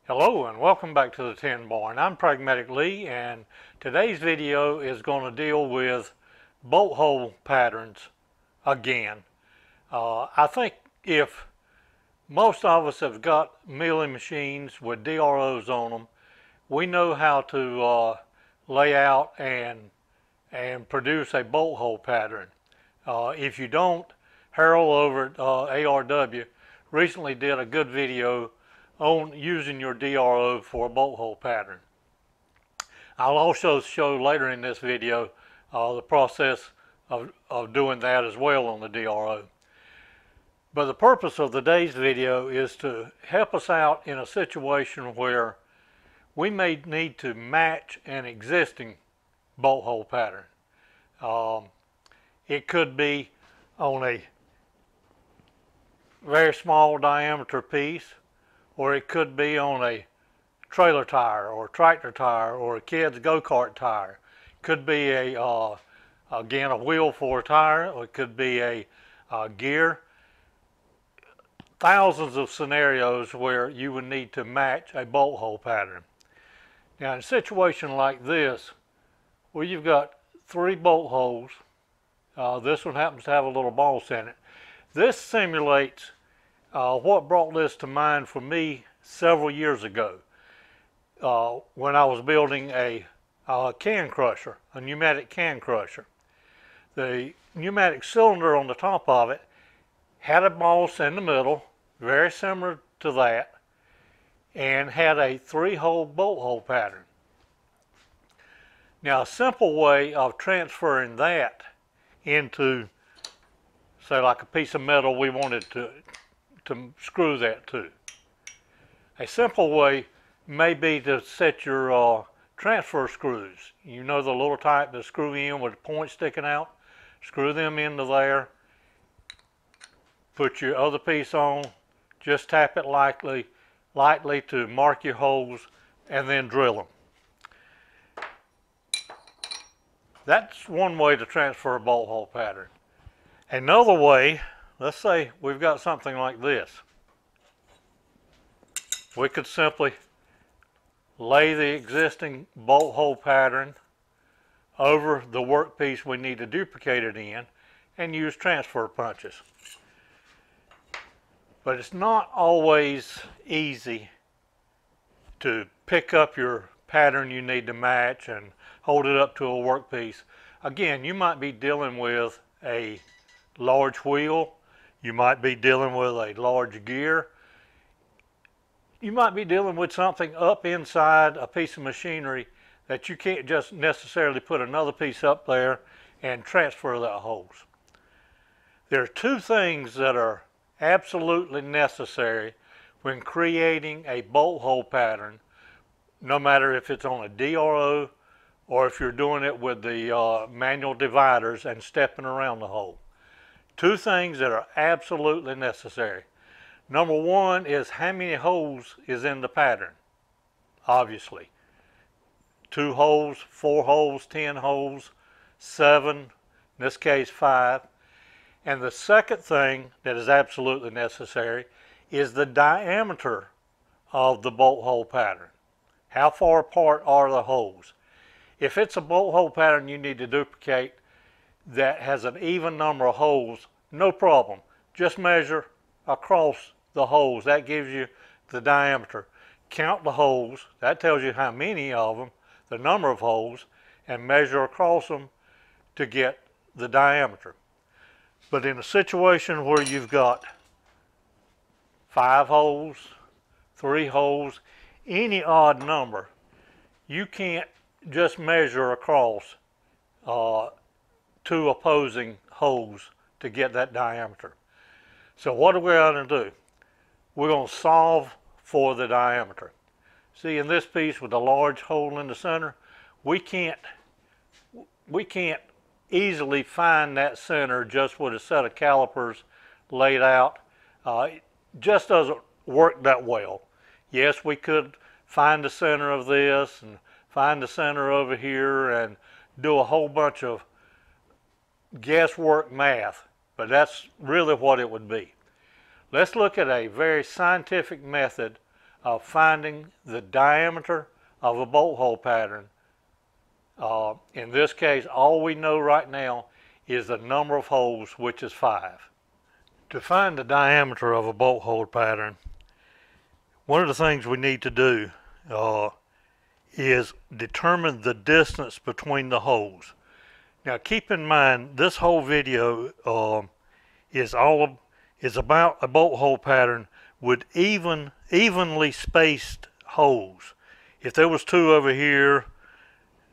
Hello and welcome back to the Tin Barn. I'm Pragmatic Lee, and today's video is going to deal with bolt hole patterns again. I think if most of us have got milling machines with DROs on them, we know how to lay out and produce a bolt hole pattern. If you don't, Harold over at ARW recently did a good video on using your DRO for a bolt hole pattern. I'll also show later in this video the process of doing that as well on the DRO. But the purpose of today's video is to help us out in a situation where we may need to match an existing bolt hole pattern. It could be on a very small diameter piece, or it could be on a trailer tire or tractor tire or a kid's go-kart tire. It could be again a wheel for a tire, or it could be a gear. Thousands of scenarios where you would need to match a bolt hole pattern. Now in a situation like this, where you've got 3 bolt holes, this one happens to have a little boss in it. This simulates what brought this to mind for me several years ago when I was building a can crusher, a pneumatic can crusher. The pneumatic cylinder on the top of it had a boss in the middle, very similar to that, and had a 3-hole bolt hole pattern. Now a simple way of transferring that into, say, like a piece of metal we wanted to screw that to. A simple way may be to set your transfer screws. You know, the little type that screw in with the point sticking out. Screw them into there. Put your other piece on. Just tap it lightly to mark your holes, and then drill them. That's one way to transfer a bolt hole pattern. Another way, let's say we've got something like this. We could simply lay the existing bolt hole pattern over the workpiece we need to duplicate it in and use transfer punches. But it's not always easy to pick up your pattern you need to match and hold it up to a workpiece. Again, you might be dealing with a large wheel. You might be dealing with a large gear. You might be dealing with something up inside a piece of machinery that you can't just necessarily put another piece up there and transfer that hose. There are 2 things that are absolutely necessary when creating a bolt hole pattern, no matter if it's on a DRO or if you're doing it with the manual dividers and stepping around the hole. 2 things that are absolutely necessary. Number 1 is how many holes is in the pattern. Obviously. 2 holes, 4 holes, 10 holes, 7, in this case 5. And the second thing that is absolutely necessary is the diameter of the bolt hole pattern. How far apart are the holes? If it's a bolt hole pattern you need to duplicate that has an even number of holes, no problem. Just measure across the holes. That gives you the diameter. Count the holes. That tells you how many of them, the number of holes, and measure across them to get the diameter. But in a situation where you've got 5 holes, 3 holes, any odd number, you can't just measure across 2 opposing holes to get that diameter. So what are we going to do? We're going to solve for the diameter. See, in this piece with the large hole in the center, we can't easily find that center just with a set of calipers laid out. It just doesn't work that well. Yes, we could find the center of this and find the center over here and do a whole bunch of guesswork math, but that's really what it would be. Let's look at a very scientific method of finding the diameter of a bolt hole pattern. In this case, all we know right now is the number of holes, which is 5. To find the diameter of a bolt hole pattern, one of the things we need to do is determine the distance between the holes. Now keep in mind, this whole video is about a bolt hole pattern with evenly spaced holes. If there was 2 over here,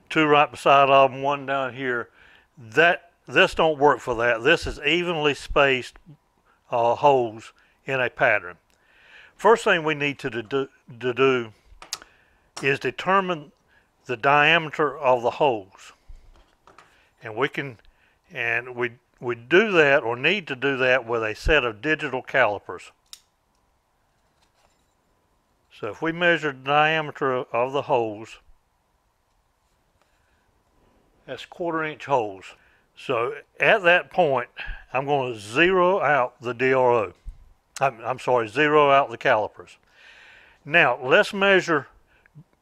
2 right beside of them, 1 down here, this don't work for that. This is evenly spaced holes in a pattern. First thing we need to do is determine the diameter of the holes, and we do that, or need to do that, with a set of digital calipers. So if we measure the diameter of the holes, that's 1/4 inch holes. So at that point, I'm going to zero out the DRO. I'm sorry, zero out the calipers. Now let's measure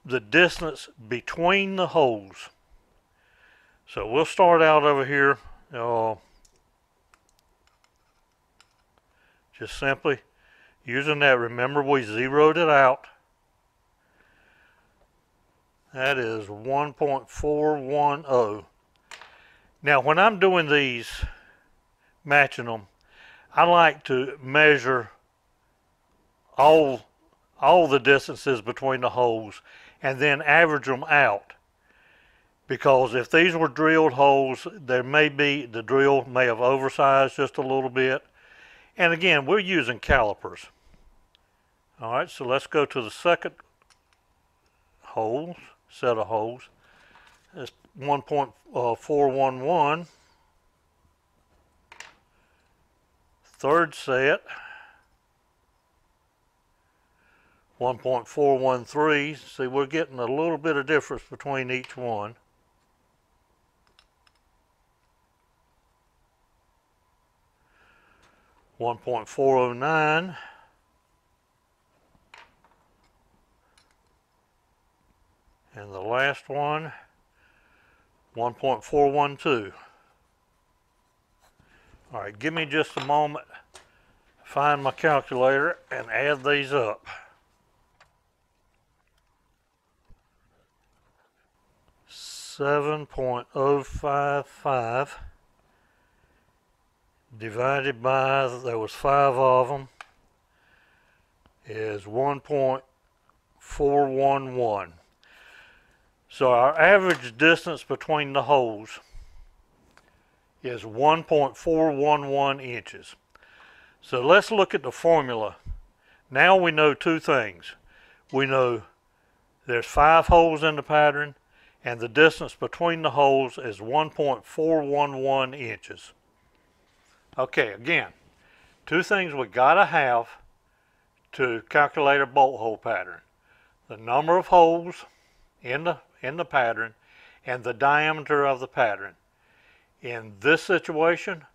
the distance between the holes. So we'll start out over here, just simply using that. Remember, we zeroed it out. That is 1.410. Now when I'm doing these, matching them, I like to measure all the distances between the holes and then average them out. Because if these were drilled holes, the drill may have oversized just a little bit. And again, we're using calipers. All right, so let's go to the second set of holes. That's 1.411. Third set, 1.413. See, we're getting a little bit of difference between each one. .409. And the last one, 1.412. All right, give me just a moment, find my calculator and add these up. 7.055 divided by, there was 5 of them, is 1.411. So our average distance between the holes is 1.411 inches. So let's look at the formula. Now we know 2 things. We know there's 5 holes in the pattern, and the distance between the holes is 1.411 inches. Okay, again, 2 things we gotta have to calculate a bolt hole pattern: the number of holes in the pattern and the diameter of the pattern. In this situation,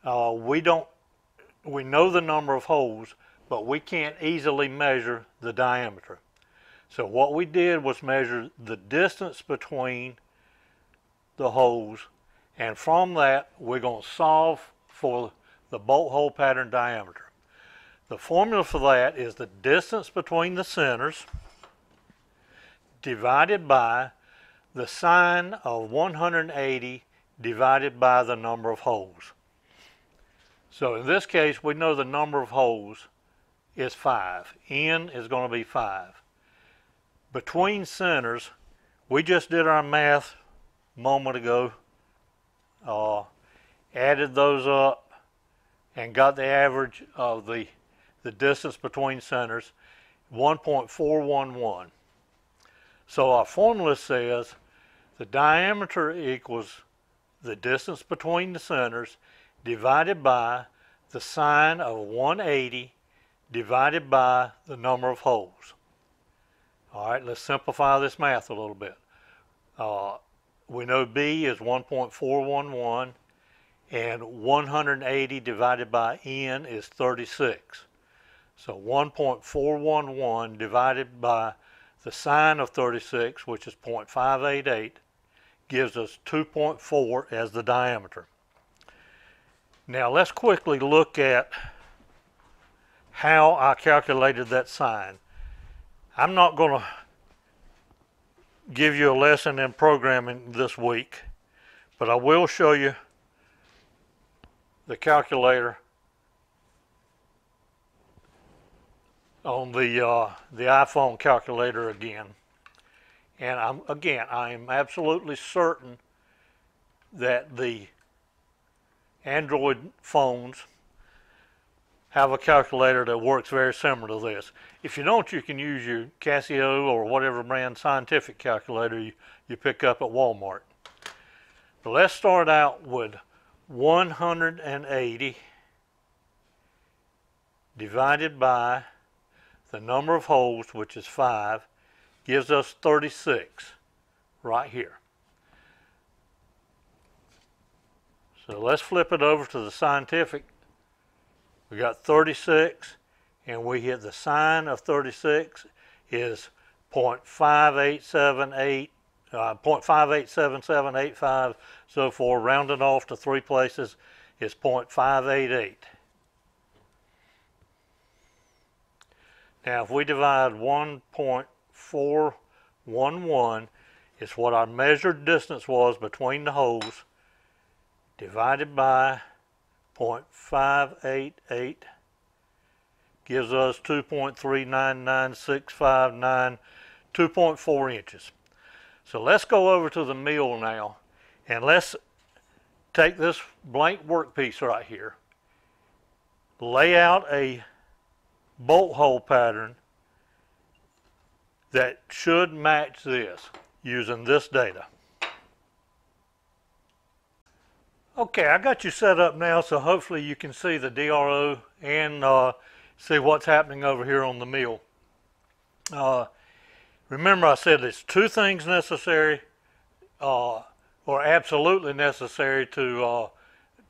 we know the number of holes, but we can't easily measure the diameter. So what we did was measure the distance between the holes, and from that we're going to solve for the bolt hole pattern diameter. The formula for that is the distance between the centers divided by the sine of 180 divided by the number of holes. So in this case, we know the number of holes is 5. N is going to be 5. Between centers, we just did our math a moment ago, added those up, and got the average of the distance between centers, 1.411. So our formula says the diameter equals the distance between the centers divided by the sine of 180 divided by the number of holes. All right, let's simplify this math a little bit. We know B is 1.411, and 180 divided by N is 36. So 1.411 divided by the sine of 36, which is 0.588, gives us 2.4 as the diameter. Now let's quickly look at how I calculated that sine. I'm not going to give you a lesson in programming this week, but I will show you the calculator on the iPhone calculator again. And I am absolutely certain that the Android phones have a calculator that works very similar to this. If you don't, you can use your Casio or whatever brand scientific calculator you pick up at Walmart. But let's start out with 180 divided by the number of holes, which is 5, gives us 36 right here. So let's flip it over to the scientific. We got 36, and we hit the sine of 36 is 0.5878, 0.587785, so forth, rounded off to 3 places is 0.588. Now if we divide 1.411, it's what our measured distance was between the holes, divided by 0.588 gives us 2.399659, 2.4 inches. So let's go over to the mill now, and let's take this blank workpiece right here, lay out a bolt hole pattern that should match this using this data. Okay, I got you set up now, so hopefully you can see the DRO and see what's happening over here on the mill. Remember I said there's 2 things necessary, or absolutely necessary to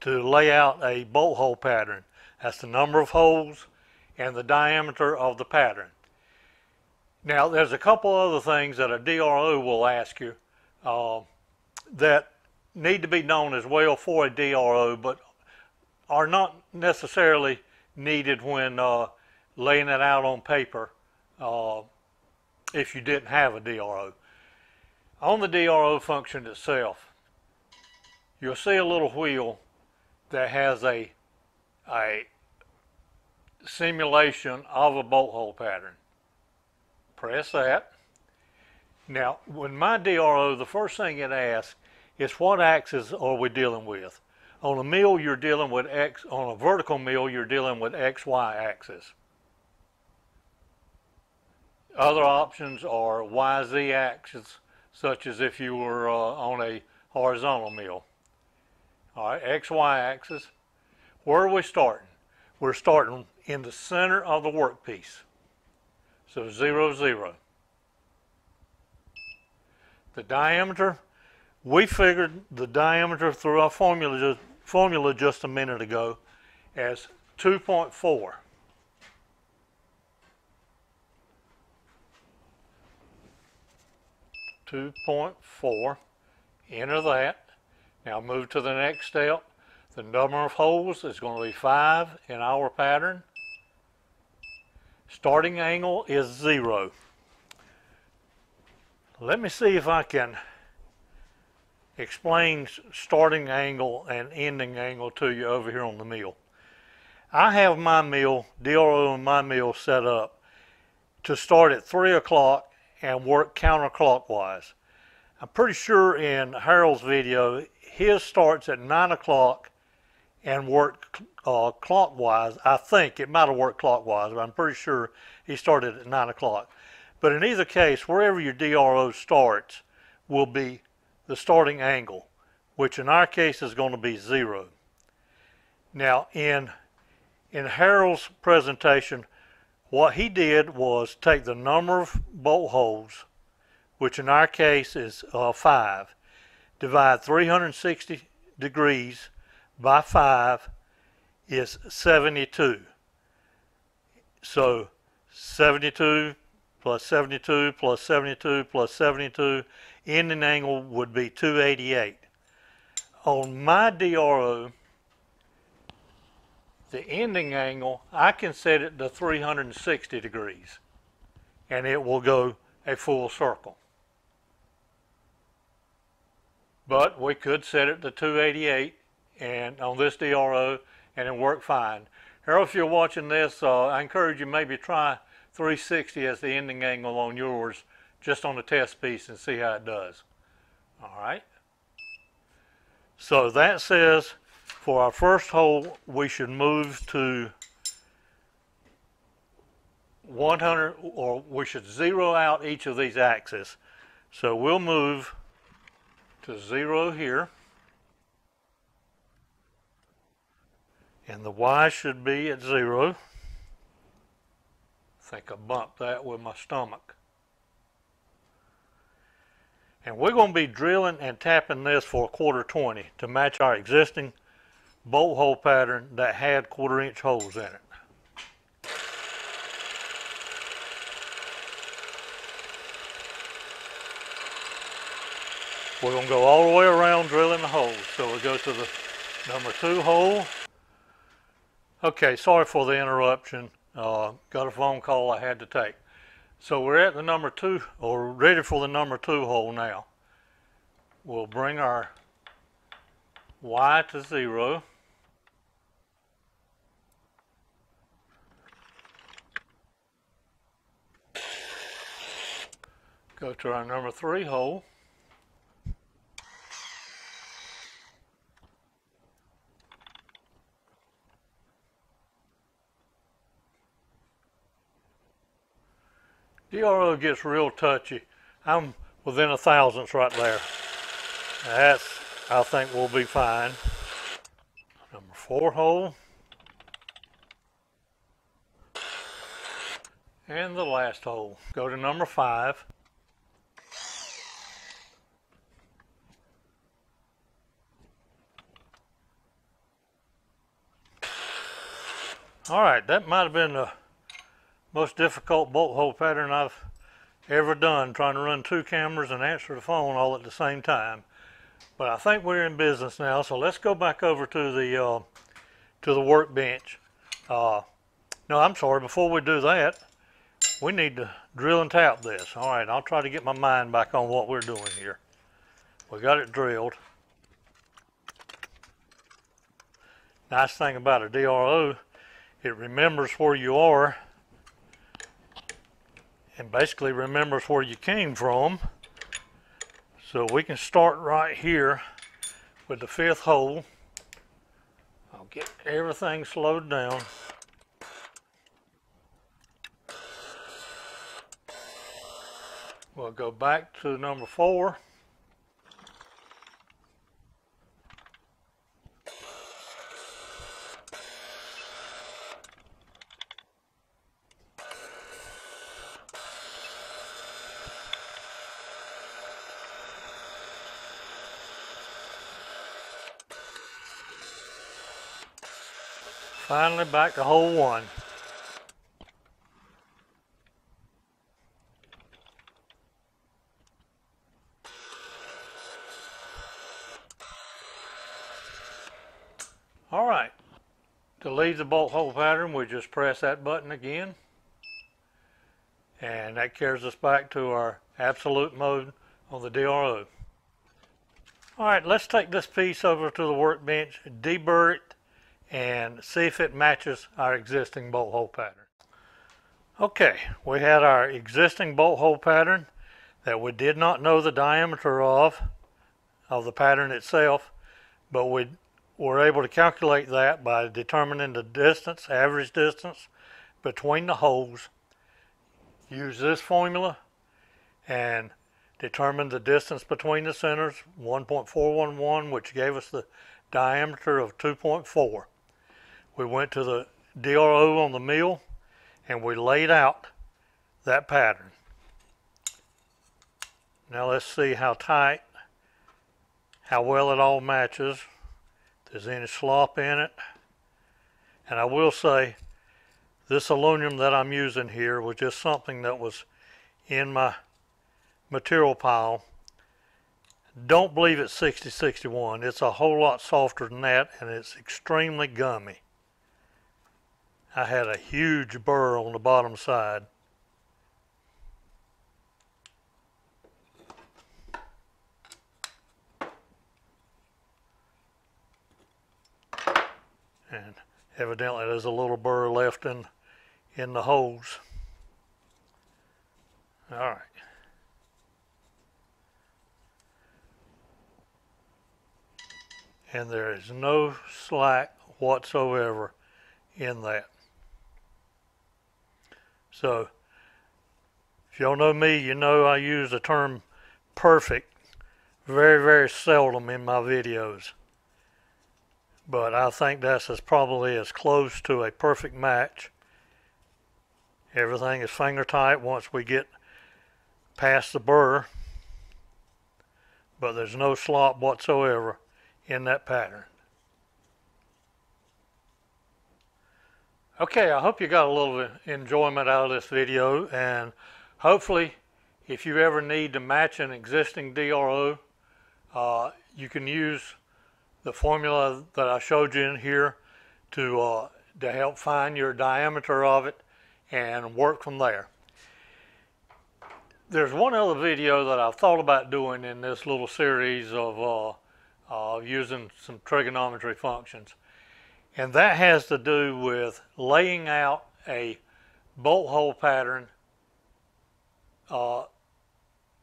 lay out a bolt hole pattern. That's the number of holes and the diameter of the pattern. Now there's a couple other things that a DRO will ask you that need to be known as well for a DRO, but are not necessarily needed when laying it out on paper if you didn't have a DRO. On the DRO function itself, you'll see a little wheel that has a simulation of a bolt hole pattern. Press that. Now, with my DRO, the first thing it asks is what axis are we dealing with. On a mill, you're dealing with X. On a vertical mill, you're dealing with XY axis. Other options are YZ axis, such as if you were on a horizontal mill. All right, XY axis. Where are we starting? We're starting in the center of the workpiece. So 0, 0. The diameter, we figured the diameter through our formula just a minute ago as 2.4. Enter that. Now move to the next step. The number of holes is going to be 5 in our pattern. Starting angle is 0. Let me see if I can explain starting angle and ending angle to you over here on the mill. I have my mill, DRO and my mill set up to start at 3 o'clock and work counterclockwise. I'm pretty sure in Harold's video, his starts at 9 o'clock and work clockwise. I think it might have worked clockwise, but I'm pretty sure he started at 9 o'clock. But in either case, wherever your DRO starts will be the starting angle, which in our case is going to be 0. Now in Harold's presentation, what he did was take the number of bolt holes, which in our case is 5, divide 360 degrees by 5 is 72. So 72 plus 72 plus 72 plus 72, ending angle would be 288. On my DRO, the ending angle, I can set it to 360 degrees and it will go a full circle. But we could set it to 288 and on this DRO and it worked fine. Harold, if you're watching this, I encourage you maybe try 360 as the ending angle on yours just on the test piece and see how it does. All right. So that says for our first hole we should move to 100, or we should zero out each of these axes. So we'll move to 0 here. And the Y should be at 0. I think I bumped that with my stomach. And we're going to be drilling and tapping this for a 1/4 to match our existing bolt hole pattern that had 1/4 holes in it. We're going to go all the way around drilling the holes. So we'll go to the number 2 hole. Okay, sorry for the interruption. Got a phone call I had to take. So we're at the number 2, or ready for the number 2 hole now. We'll bring our Y to 0. Go to our number 3 hole. DRO gets real touchy. I'm within a thousandths right there. That's, I think we'll be fine. Number 4 hole. And the last hole. Go to number 5. All right, that might have been the most difficult bolt hole pattern I've ever done, trying to run 2 cameras and answer the phone all at the same time. But I think we're in business now, so let's go back over to the workbench. No, I'm sorry, before we do that, we need to drill and tap this. All right, I'll try to get my mind back on what we're doing here. We got it drilled. Nice thing about a DRO, it remembers where you are and basically remembers where you came from. So we can start right here with the 5th hole. I'll get everything slowed down. We'll go back to number 4. Finally back to hole 1. All right, to leave the bolt hole pattern, we just press that button again. And that carries us back to our absolute mode on the DRO. All right, let's take this piece over to the workbench, deburr it, and see if it matches our existing bolt hole pattern. Okay, we had our existing bolt hole pattern that we did not know the diameter of the pattern itself, but we were able to calculate that by determining the distance, average distance between the holes. Use this formula and determine the distance between the centers, 1.411, which gave us the diameter of 2.4. We went to the DRO on the mill and we laid out that pattern. Now let's see how tight, how well it all matches, if there's any slop in it. And I will say This aluminum that I'm using here was just something that was in my material pile. Don't believe it's 6061. It's a whole lot softer than that, and it's extremely gummy. I had a huge burr on the bottom side. And evidently there's a little burr left in the holes. All right. And there is no slack whatsoever in that. So, if y'all know me, you know I use the term perfect very, very seldom in my videos. But I think that's probably as close to a perfect match. Everything is finger tight once we get past the burr, but there's no slop whatsoever in that pattern. Okay, I hope you got a little enjoyment out of this video, and hopefully if you ever need to match an existing DRO, you can use the formula that I showed you in here to help find your diameter of it and work from there. There's one other video that I've thought about doing in this little series of using some trigonometry functions, and that has to do with laying out a bolt hole pattern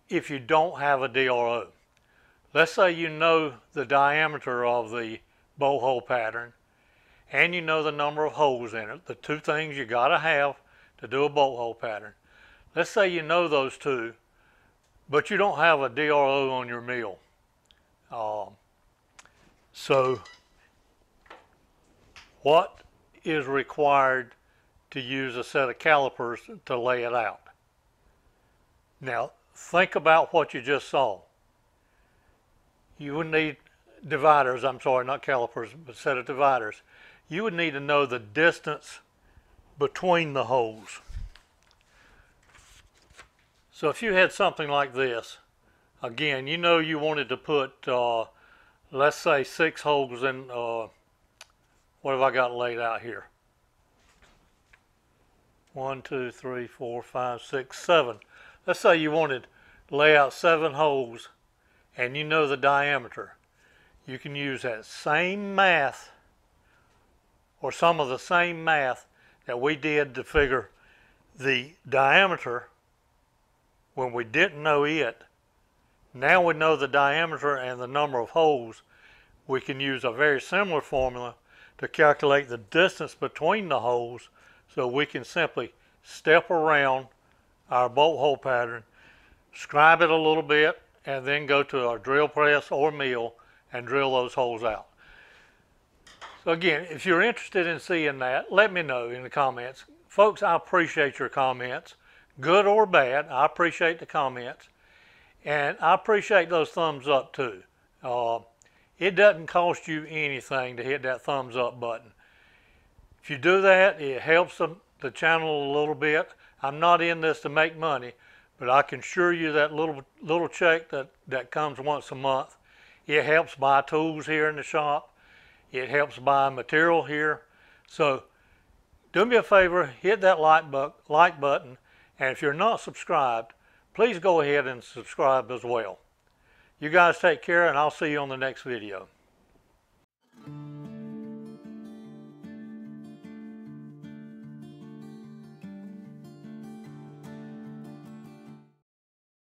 if you don't have a DRO. Let's say you know the diameter of the bolt hole pattern and you know the number of holes in it, the two things you got to have to do a bolt hole pattern. Let's say you know those two, but you don't have a DRO on your mill. So what is required to use a set of calipers to lay it out? Now think about what you just saw. You would need dividers, I'm sorry, not calipers, but set of dividers. You would need to know the distance between the holes. So if you had something like this, again, you know you wanted to put, let's say 6 holes in, what have I got laid out here? 1, 2, 3, 4, 5, 6, 7. Let's say you wanted to lay out 7 holes and you know the diameter. You can use that same math, or some of the same math that we did to figure the diameter when we didn't know it. Now we know the diameter and the number of holes. We can use a very similar formula to calculate the distance between the holes, so we can simply step around our bolt hole pattern, scribe it a little bit, and then go to our drill press or mill and drill those holes out. So again, if you're interested in seeing that, let me know in the comments. Folks, I appreciate your comments, good or bad. I appreciate the comments, and I appreciate those thumbs up too. It doesn't cost you anything to hit that thumbs up button. If you do that, it helps the channel a little bit. I'm not in this to make money, but I can assure you that little check that comes once a month, it helps buy tools here in the shop. It helps buy material here. So do me a favor, hit that like button, and if you're not subscribed, please go ahead and subscribe as well. You guys take care, and I'll see you on the next video.